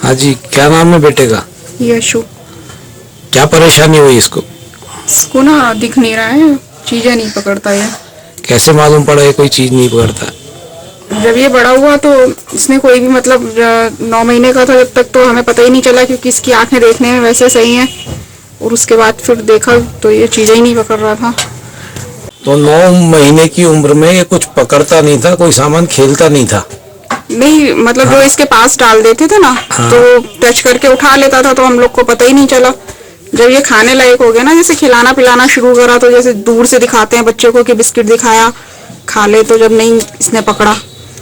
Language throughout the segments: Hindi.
हाँ जी, क्या नाम है बेटे का? यशु। क्या परेशानी हुई इसको? इसको ना दिख नहीं रहा है, चीजें नहीं पकड़ता है। कैसे मालूम पड़ा ये कोई चीज नहीं पकड़ता? जब ये बड़ा हुआ तो इसने कोई भी मतलब 9 महीने का था जब तक तो हमें पता ही नहीं चला, क्योंकि इसकी आंखें देखने में वैसे सही हैं। और उसके बाद फिर देखा तो ये चीजें ही नहीं पकड़ रहा था। तो 9 महीने की उम्र में ये कुछ पकड़ता नहीं था, कोई सामान खेलता नहीं था? नहीं मतलब जो इसके पास डाल देते थे ना, हाँ। तो टच करके उठा लेता था, तो हम लोग को पता ही नहीं चला। जब ये खाने लायक हो गया ना, जैसे खिलाना पिलाना शुरू करा, तो जैसे दूर से दिखाते हैं बच्चे को कि बिस्किट दिखाया खा ले, तो जब नहीं इसने पकड़ा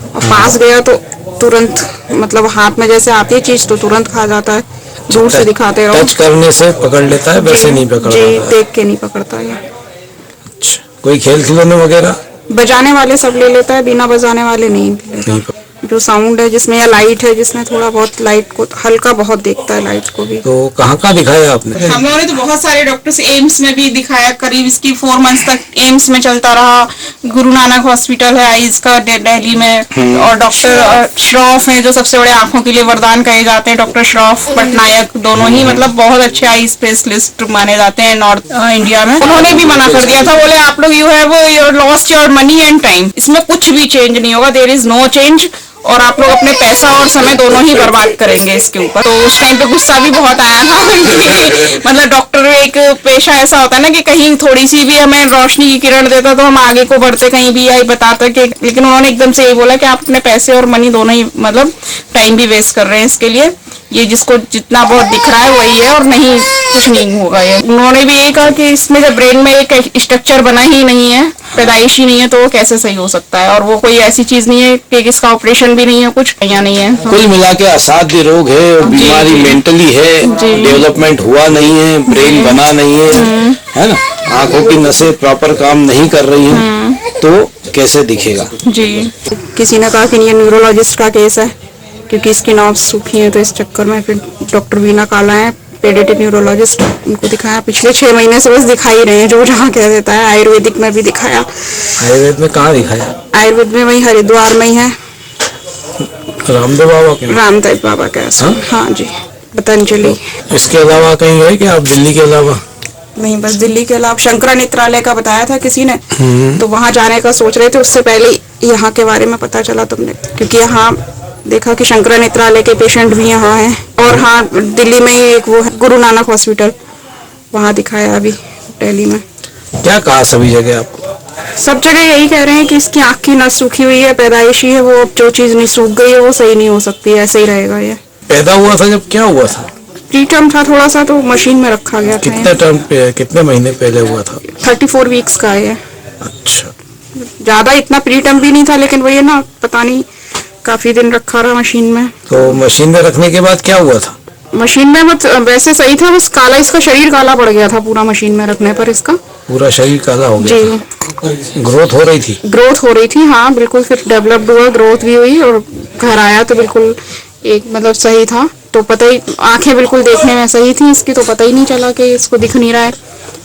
और पास गया तो तुरंत मतलब हाथ में जैसे आती है चीज तो तुरंत खा जाता है। दूर से दिखाते रहो। टच करने से पकड़ लेता है, वैसे नहीं पकड़ जी, पाता? देख के नहीं पकड़ता ये। अच्छा, कोई खेल खिलौने वगैरह? बजाने वाले सब ले लेता है, बिना बजाने वाले नहीं लेता। नहीं। जो साउंड है जिसमें या लाइट है जिसमें थोड़ा बहुत लाइट को हल्का बहुत देखता है, लाइट को भी। तो कहाँ कहाँ दिखाया आपने? हम लोगों ने तो बहुत सारे डॉक्टर्स एम्स में भी दिखाया, करीब इसकी 4 मंथ्स तक एम्स में चलता रहा। गुरु नानक हॉस्पिटल है आईज का दिल्ली में, और डॉक्टर श्रॉफ है जो सबसे बड़े आंखों के लिए वरदान कहे जाते हैं, डॉक्टर श्रॉफ पटनायक, दोनों ही मतलब बहुत अच्छे आई स्पेशलिस्ट माने जाते हैं नॉर्थ इंडिया में। उन्होंने भी मना कर दिया था, बोले आप लोग you have lost your money and time, इसमें कुछ भी चेंज नहीं होगा, देयर इज नो चेंज, और आप लोग अपने पैसा और समय दोनों ही बर्बाद करेंगे इसके ऊपर। तो उस टाइम पे गुस्सा भी बहुत आया था मतलब डॉक्टर एक पेशा ऐसा होता है ना कि कहीं थोड़ी सी भी हमें रोशनी की किरण देता तो हम आगे को बढ़ते, कहीं भी यही बताता कि, लेकिन उन्होंने एकदम से यही बोला कि आप अपने पैसे और मनी दोनों ही मतलब टाइम भी वेस्ट कर रहे हैं इसके लिए, ये जिसको जितना बहुत दिख रहा है वही है और नहीं कुछ नहीं होगा ये। उन्होंने भी यही कहा कि इसमें जब ब्रेन में एक स्ट्रक्चर बना ही नहीं है, पैदाइशी नहीं है, तो वो कैसे सही हो सकता है, और वो कोई ऐसी चीज नहीं है कि इसका ऑपरेशन भी नहीं है, कुछ यहाँ नहीं है। कुल मिला के असाध्य रोग है, बीमारी मेंटली है, डेवलपमेंट हुआ नहीं है, ब्रेन बना नहीं है ना, आंखों की नसें प्रॉपर काम नहीं कर रही हैं, तो कैसे दिखेगा? जी, किसी ने कहा कि ये न्यूरोलॉजिस्ट का केस है, क्योंकि इसकी नर्व्स सूखी है, तो इस चक्कर में फिर डॉक्टर वीना काला है पेडियाट्रिक न्यूरोलॉजिस्ट, उनको दिखाया। पिछले 6 महीने से बस दिखा ही रहे हैं, जो जहाँ कह देता है। आयुर्वेदिक में भी दिखाया। आयुर्वेद में कहाँ दिखाया? आयुर्वेद में वही हरिद्वार में ही है, रामदेव बाबा के? रामदेव बाबा का। हाँ जी, पतंजलि। इसके अलावा कहीं गए कि आप? दिल्ली के अलावा? नहीं, बस दिल्ली के अलावा शंकरा नेत्रालय का बताया था किसी ने, तो वहाँ जाने का सोच रहे थे, उससे पहले यहाँ के बारे में पता चला तुमने, क्योंकि यहाँ देखा कि शंकरा नेत्रालय के पेशेंट भी यहाँ हैं। और हाँ, दिल्ली में ही एक वो है गुरु नानक हॉस्पिटल, वहाँ दिखाया अभी दिल्ली में। क्या कहा सभी जगह आपको? सब जगह यही कह रहे हैं कि इसकी आँख की नस सूखी हुई है, पैदाइशी है, वो जो चीज नहीं सूख गई है वो सही नहीं हो सकती, ऐसे ही रहेगा ये। पैदा हुआ था जब क्या हुआ था? प्रीटर्म था थोड़ा सा, तो मशीन में रखा गया था। कितने महीने पहले हुआ था? 34 वीक्स का है। अच्छा, ज्यादा इतना प्रीटर्म भी नहीं था, लेकिन वही ना, पता नहीं काफी दिन रखा रहा मशीन में। तो मशीन में रखने के बाद क्या हुआ था? मशीन में मत वैसे सही था, बस काला, इसका शरीर काला पड़ गया था पूरा मशीन में रखने पर। इसका पूरा शरीर काला हो गया जी था। ग्रोथ हो रही थी? ग्रोथ हो रही थी, हाँ बिल्कुल, फिर डेवलप्ड हुआ, ग्रोथ भी हुई, और घर आया तो बिल्कुल एक मतलब सही था। तो पता ही, आंखें बिल्कुल देखने में सही थी इसकी, तो पता ही नहीं चला कि इसको दिख नहीं रहा है।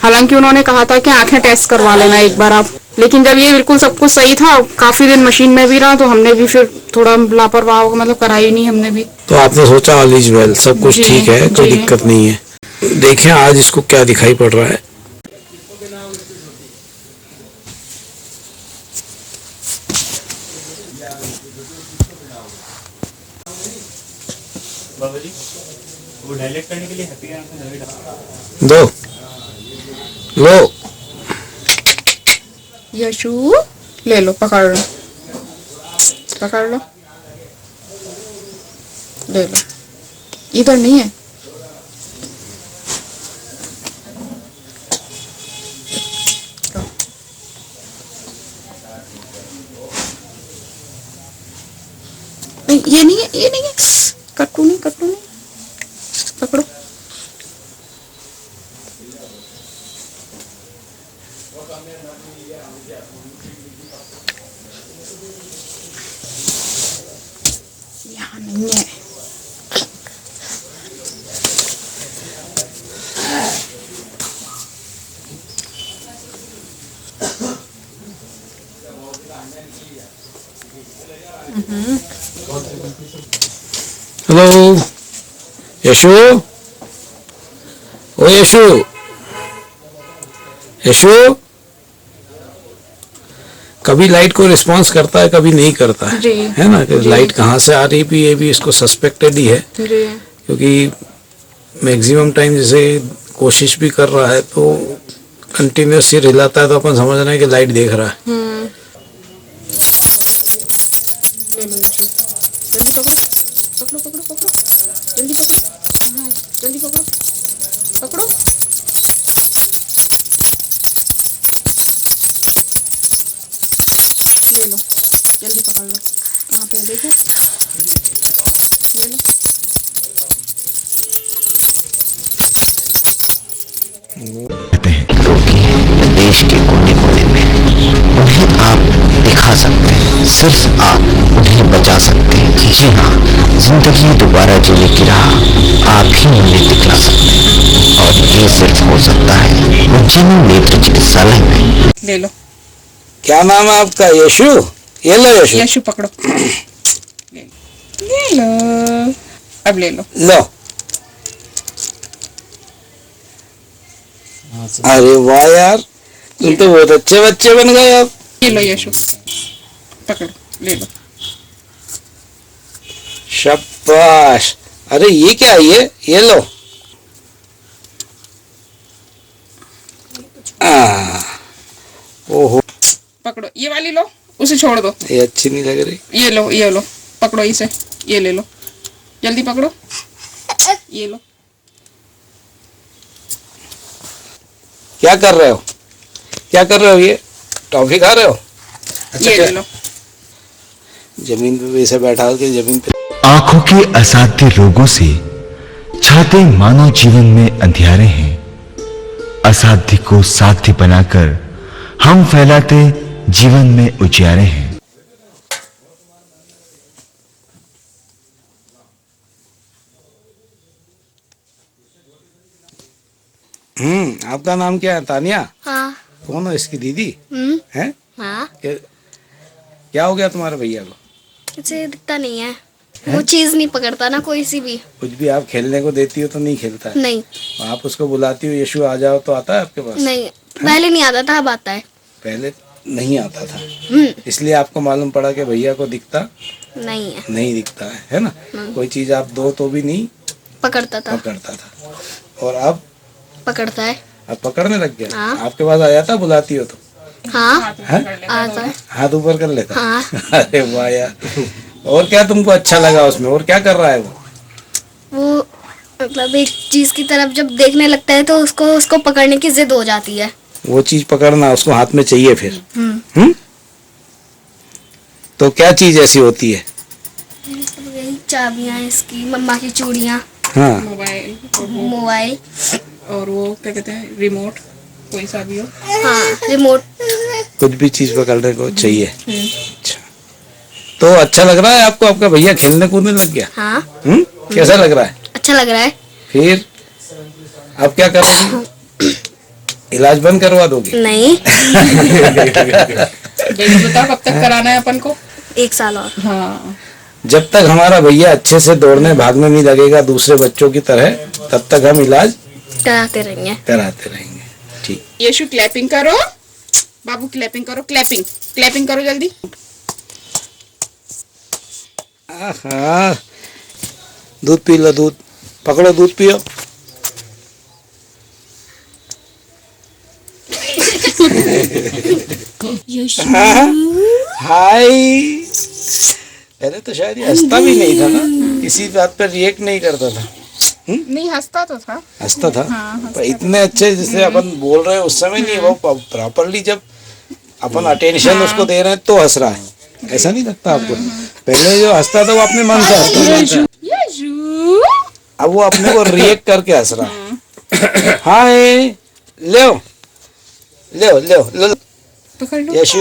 हालांकि उन्होंने कहा था कि आंखें टेस्ट करवा लेना एक बार आप, लेकिन जब ये बिल्कुल सब कुछ सही था, काफी दिन मशीन में भी रहा, तो हमने भी फिर थोड़ा लापरवाह हो, मतलब कराई नहीं हमने भी। तो आपने सोचा ऑल इज वेल, सब कुछ ठीक है, कोई दिक्कत नहीं है। देखें आज इसको क्या दिखाई पड़ रहा है। बाबा जी, वो डायलेक्ट करने के लिए हैप्पी दो लो। यशु, ले लो, पकड़ लो, पकड़ लो, ले लो। इधर नहीं है। नहीं, ये नहीं है, ये नहीं है। कट्टू नहीं, कट्टू नहीं, पकड़ो। यहाँ नहीं है। हेलो, यशु, ओ यशु, यशु, कभी लाइट को रिस्पॉन्स करता है, कभी नहीं करता है, जी। है ना? कि लाइट कहाँ से आ रही भी, ये भी इसको सस्पेक्टेड ही है, जी क्योंकि मैक्सिमम टाइम जैसे कोशिश भी कर रहा है तो कंटिन्यूस ही हिलाता है, तो अपन समझ रहे हैं कि लाइट देख रहा है। पकड़ो पकड़ो पकड़ो, जल्दी पकड़ो, हाँ जल्दी पकड़ो पकड़ो। ले लो, जल्दी पकड़ लो। कहाँ पे है देखो, ले लो। कहते हैं क्योंकि देश के कोने कोने में उन्हें आप दिखा सकते हैं, सिर्फ आप उन्हें बचा सकते हैं। जी हाँ, जिंदगी दोबारा जीने की राह आप ही उन्हें दिखला सकते हैं, और ये सिर्फ हो सकता है उज्जैन नेत्र चिकित्सालय में। ले लो क्या नाम है आपका? यशु? ये लो यशु, यशु पकड़ो, ले लो, अब ले लो। लो। अरे वाह यार, तुम तो बहुत अच्छे बच्चे बन गए अब। ये लो यशु, पकड़ो, ले लो। शाबाश। अरे ये क्या है ये लो। ओहो, पकड़ो, ये वाली लो, उसे छोड़ दो। ये अच्छी नहीं लग रही। ये लो, पकड़ो इसे, ये ले लो, जल्दी पकड़ो, ये लो। क्या कर रहे हो? क्या कर रहे हो? ये टॉफी खा रहे हो? अच्छा, ये ले लो। जमीन पे वैसे बैठा के जमीन पे। आंखों के असाध्य रोगों से छाते मानव जीवन में अंधियारे हैं। असाध्य को साध्य बनाकर हम फैलाते जीवन में उजियारे हैं। आपका नाम क्या है? तानिया? हाँ। कौन हो इसकी दीदी? है? हाँ। क्या हो गया तुम्हारे भैया को? इसे दिखता नहीं है, वो चीज नहीं पकड़ता ना कोई सी भी। कुछ भी आप खेलने को देती हो तो नहीं खेलता है? नहीं। आप उसको बुलाती हो, यशु आ जाओ, तो आता है आपके पास? नहीं, पहले नहीं आता था, अब आता है। पहले नहीं आता था, इसलिए आपको मालूम पड़ा कि भैया को दिखता नहीं है, नहीं दिखता है ना? कोई चीज आप दो तो भी नहीं पकड़ता था। पकड़ता था, और अब पकड़ता है। अब पकड़ने लग गया। हाँ। आपके पास आ जाता बुलाती हो तो? हाँ, है? आता है। हाथ ऊपर कर लेता? हाँ। अरे वाह यार। और क्या तुमको अच्छा लगा उसमें? और क्या कर रहा है वो मतलब एक चीज की तरफ जब देखने लगता है तो उसको पकड़ने की जिद हो जाती है। वो चीज पकड़ना उसको हाथ में चाहिए फिर। तो क्या चीज ऐसी होती है? यही चाबियां, इसकी मम्मा की चूड़ियां, हाँ, मोबाइल, और वो क्या कहते हैं, रिमोट, कोई सा भी हो। हाँ रिमोट। कुछ भी चीज पकड़ने को चाहिए। अच्छा, तो अच्छा लग रहा है आपको? आपका भैया खेलने कूदने लग गया? हाँ। कैसा लग रहा है? अच्छा लग रहा है। फिर अब क्या करोगे? इलाज बंद करवा दोगे? नहीं। बताओ कब तक कराना है अपन को? 1 साल और। हाँ, जब तक हमारा भैया अच्छे से दौड़ने भागने नहीं लगेगा दूसरे बच्चों की तरह, तब तक हम इलाज कराते रहेंगे। कराते रहेंगे। ठीक। यशु क्लैपिंग करो, बाबू क्लैपिंग करो, क्लैपिंग करो जल्दी। आहा, दूध पी लो, दूध पकड़ो, दूध पियो। हाय। पहले तो शायद ये हंसता भी नहीं था ना, किसी बात पर रिएक्ट नहीं करता था। नहीं, हंसता तो था। हंसता था, पर इतने अच्छे जैसे अपन बोल रहे हैं उस समय नहीं, वो प्रॉपरली जब अपन अटेंशन उसको दे रहे हैं तो हंस रहा है। ऐसा नहीं लगता आपको? पहले जो हंसता था वो अपने मन से हंसता था, अब वो अपने को रिएक्ट करके हंस रहा है। हाय, ले पकड़ लो। यशु,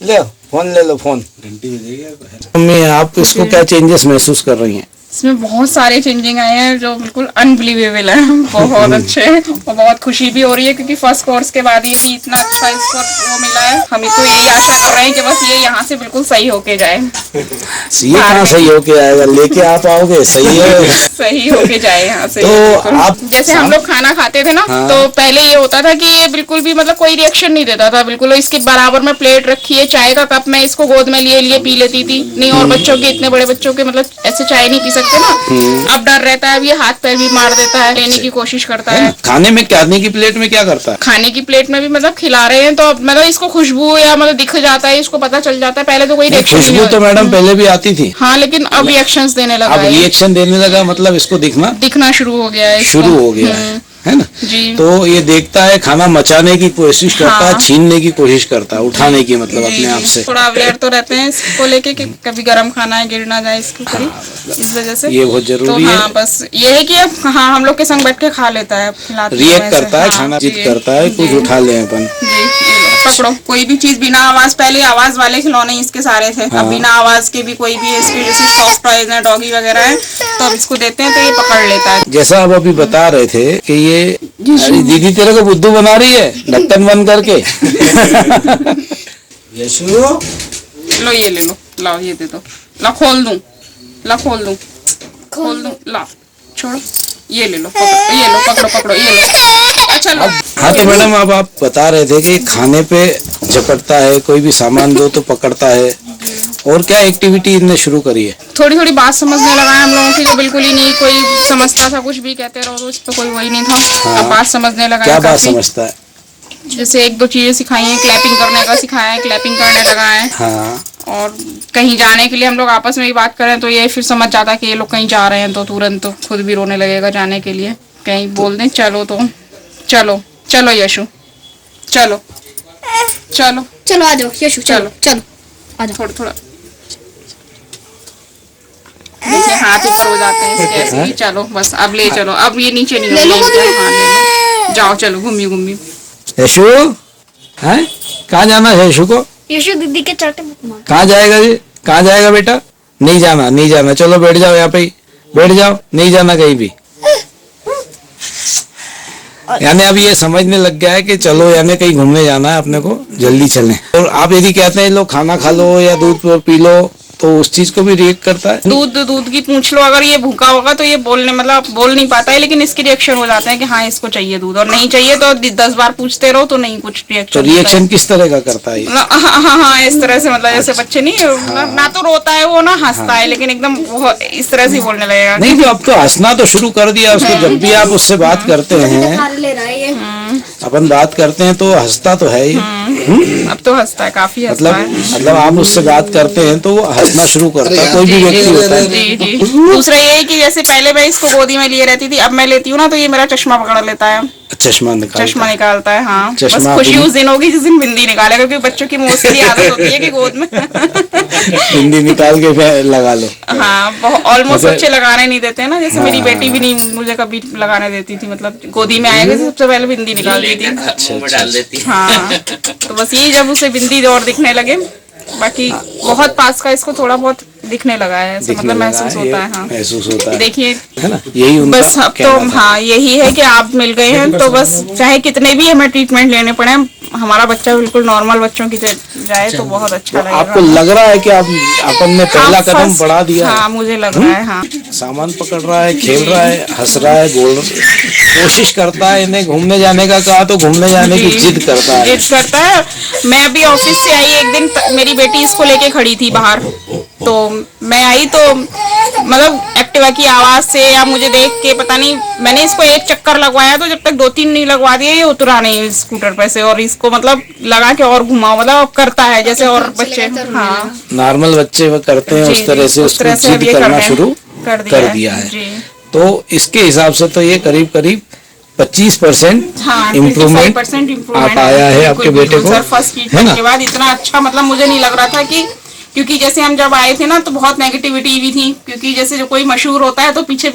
ले फोन, ले लो फोन। मम्मी, आप इसको क्या चेंजेस महसूस कर रही हैं? इसमें बहुत सारे चेंजिंग आए हैं जो बिल्कुल अनबिलीवेबल है, बहुत अच्छे और बहुत खुशी भी हो रही है क्योंकि फर्स्ट कोर्स के बाद ये इतना अच्छा इसको वो मिला है। हम तो यही आशा कर रहे हैं कि बस ये यहाँ से बिल्कुल सही होके जाए। ये कहाँ सही होके आएगा, लेके आप आओगे सही है। सही होके जाए यहाँ से। तो आप जैसे हम लोग खाना खाते थे ना, हाँ। तो पहले ये होता था कि ये बिल्कुल भी मतलब कोई रिएक्शन नहीं देता था, बिल्कुल इसके बराबर में प्लेट रखी है, चाय का कप मैं इसको गोद में लिए लिए पी लेती थी नहीं। और बच्चों के, इतने बड़े बच्चों के मतलब ऐसे चाय नहीं पी सकते ना, अब डर रहता है, अब ये हाथ पैर भी मार देता है, लेने की कोशिश करता है। खाने में खाने की प्लेट में क्या करता है? खाने की प्लेट में भी मतलब खिला रहे हैं तो अब मतलब इसको खुशबू या मतलब दिख जाता है, इसको पता चल जाता है। पहले तो कोई रिएक्शन नहीं खुशबू तो होता। मैडम पहले भी आती थी, हाँ, लेकिन अब रिएक्शंस देने लगा अब है, रिएक्शन देने लगा, मतलब इसको दिखना शुरू हो गया है इसको। शुरू हो गया है ना? जी। तो ये देखता है, खाना मचाने की कोशिश करता है, हाँ। छीनने की कोशिश करता है, उठाने की मतलब जी, अपने आप जी। से। थोड़ा अवेयर तो रहते हैं इसको लेके कि कभी गर्म खाना है, गिर ना जाए इसके ऊपर, इस वजह से ये बहुत जरूरी तो है। हाँ, बस ये है कि अब हाँ हम लोग के संग बैठ के खा लेता है, खिलाते हैं रिएक्ट वैसे। करता है, हाँ, खाना जी, जिद करता है, कुछ जी, उठा ले अपन। जी, ये लो, पकड़ो कोई भी चीज बिना आवाज, पहले आवाज वाले खिलौने इसके सारे थे, हाँ। अब बिना आवाज के भी कोई भी इसके जैसे सॉफ्ट टॉयज है, डॉगी वगैरह है, तो अब इसको देते हैं तो ये पकड़ लेता है। जैसा आप अभी बता रहे थे कि ये अरे दीदी तेरे को बुद्धू बना रही है ढक्कन बंद करके। यशु लो ये ले लो, लाओ ये दे दो, ला खोल दूं, खोल दूं, ला छोड़ो, ये ले लो, पकड़ो, ये लो, पकड़ो, ये लो। अच्छा लो। हाँ तो मैडम अब आप बता रहे थे कि खाने पे झपटता है, कोई भी सामान दो तो पकड़ता है, और क्या एक्टिविटी इनने शुरू करी है? थोड़ी थोड़ी बात समझने लगा है हम लोगों की, जो बिल्कुल ही नहीं कोई समझता था, कुछ भी कहते रहो तो इस पे कोई वही नहीं था। हाँ। अब बात समझने लगा क्या है बात काफी। समझता है? जैसे एक दो चीजें सिखाई हैं, क्लैपिंग करने का सिखाया है, क्लैपिंग करने लगा है। हाँ और कहीं जाने के लिए हम लोग आपस में ही बात करें तो ये फिर समझ जाता है कि ये लोग कहीं जा रहे हैं तो तुरंत तो खुद भी रोने लगेगा जाने के लिए। कहीं बोल दें चलो तो चलो यशु, चलो चलो आ जाओ यशु, चलो आ जाओ। थोड़ा देखिए हाथ ऊपर हो जाते हैं इसके ऐसे ही। चलो बस अब ले चलो, अब ये नीचे नहीं ले लो होंगे। मम्मी। हाँ, ले लो। जाओ चलो घूमी यशु है, कहाँ जाना है यशु को? यशु दीदी के चाटे मत मार। कहाँ जाएगा जी, कहाँ जाएगा बेटा? नहीं जाना, चलो बैठ जाओ यहाँ पे ही, बैठ जाओ, नहीं जाना कहीं भी। यानी अब ये समझने लग गया है कि चलो यानी कहीं घूमने जाना है अपने को, जल्दी चलें। और आप यदि कहते हैं लो खाना खा लो या दूध पी लो तो उस चीज को भी रिएक्ट करता है। दूध की पूछ लो, अगर ये भूखा होगा तो ये बोल नहीं पाता है, लेकिन इसके रिएक्शन हो जाते हैं कि हाँ इसको चाहिए दूध, और नहीं चाहिए तो 10 बार पूछते रहो तो नहीं कुछ तो रिएक्शन। रिएक्शन किस तरह का करता है? हाँ इस तरह से, मतलब जैसे बच्चे नहीं ना तो रोता है वो ना हंसता है, लेकिन एकदम वो इस तरह से बोलने लगेगा। नहीं तो अब तो हंसना तो शुरू कर दिया उसको। जब भी आप उससे बात करते हैं, खा ले रहा है ये। अपन बात करते हैं तो हंसता तो है ही। अब तो हंसता है, काफी हंसता है। मतलब आप उससे बात करते हैं तो वो हंसना शुरू करता है, कोई भी व्यक्ति होता है। जी। दूसरा ये है कि जैसे पहले मैं इसको गोदी में लिए रहती थी, अब मैं लेती हूँ ना तो ये मेरा चश्मा पकड़ लेता है, चश्मा निकालता है। हाँ बस चश्मा खुशी उस दिन होगी जिस दिन बिंदी निकाले, क्योंकि बच्चों की मोस्टली आदत होती है कि गोद में हिंदी निकाल के फिर लगा लो। हाँ ऑलमोस्ट बच्चे लगाने नहीं देते हैं ना, जैसे मेरी बेटी भी नहीं मुझे कभी लगाने देती थी, मतलब गोदी में आएगा सबसे पहले बिंदी निकाल दी थी। डाल देती है। हाँ तो बस यही, जब उसे बिंदी और दिखने लगे, बाकी बहुत पास का इसको थोड़ा बहुत दिखने लगा है, ऐसा मतलब महसूस होता है। हाँ महसूस होता है, देखिए है ना, यही उनका बस अब तो हाँ यही है कि आप मिल गए हैं तो बस चाहे कितने भी हमें ट्रीटमेंट लेने पड़े, हमारा बच्चा बिल्कुल नॉर्मल बच्चों की जाए तो बहुत अच्छा लगेगा। आपको लग रहा है कि आप अपन ने पहला कदम बढ़ा दिया? हाँ मुझे लग रहा है। हाँ सामान पकड़ रहा है, खेल रहा है, हंस रहा है, बोल कोशिश करता है। इन्हें घूमने जाने का कहा तो घूमने जाने की जिद करता है। मैं अभी ऑफिस से आई एक दिन, मेरी बेटी इसको लेके खड़ी थी बाहर, तो मैं आई तो मतलब एक्टिवा की आवाज से या मुझे देख के पता नहीं, मैंने इसको एक चक्कर लगवाया तो जब तक 2-3 नहीं लगवा दिए ये उतरा नहीं स्कूटर पे से, और इसको मतलब लगा के और घुमाओ, मतलब करता है जैसे और बच्चे हाँ नॉर्मल बच्चे वो करते हैं उस तरह से, उसको जिद करना शुरू कर दिया है। तो इसके हिसाब से तो ये करीब 25% इम्प्रूवमेंट आप आया है आपके बेटे को, फर्स्ट ट्रीटमेंट के बाद इतना अच्छा, मतलब मुझे नहीं लग रहा था कि, क्योंकि जैसे हम जब आए थे ना तो बहुत नेगेटिविटी भी थी, क्योंकि जैसे जो कोई मशहूर होता है तो पीछे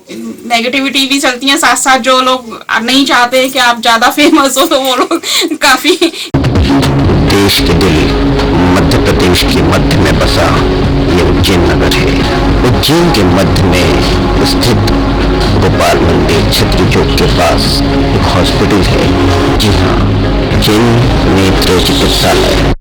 नेगेटिविटी भी चलती है, साथ साथ जो लोग नहीं चाहते कि आप ज्यादा फेमस हो तो वो लोग काफी। देश के दिल मध्य प्रदेश के मध्य में बसा ये उज्जैन नगर है। जेल के मध्य में स्थित गोपाल मंदिर छतरी चौक के पास एक हॉस्पिटल है। जी हाँ, जेल नेत्र चिकित्सालय।